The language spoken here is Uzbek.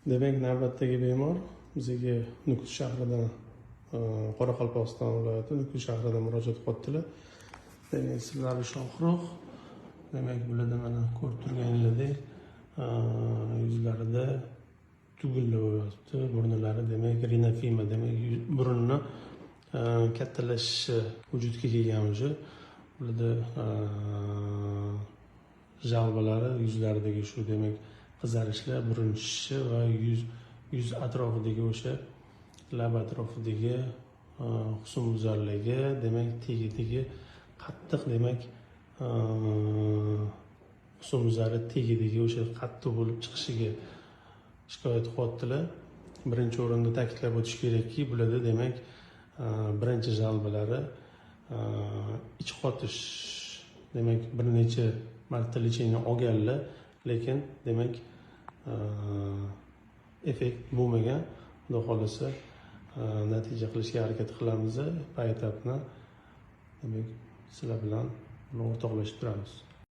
Demak, navbatdagi bemor bizga Nukus shahridan, Qoraqalpog'iston viloyati Nukus shahridan murojaat qilibdilar. Demak, sizlari Shohruh. Demak, bularda mana ko'rib turganingizdek, yuzlarida tugillar bo'lyapti. Burnlari demak rinofima, demak burunni kattalashishi vujudga kelgan o'sha. Bularda jalbalari yuzlaridagi shu demak qizarishlar, burun shishishi va yuz atrofidagi o'sha lab atrofidagi husnbuzarligi, demak tegi qattiq, demak husnbuzari tegidagi o'sha qattiq bo'lib chiqishiga shikoyat qilyaptilar. Birinchi o'rinda ta'kidlab o'tish kerakki, bularda demak birinchi jalbalari ich qotish, demak bir necha marta lecheniya olganlar, lekin demak effekt bo'lmagan. Xudo xolasa natija qilishga harakat qilamiz. Poetapni demak sizlar bilan o'rtoqlashib turamiz.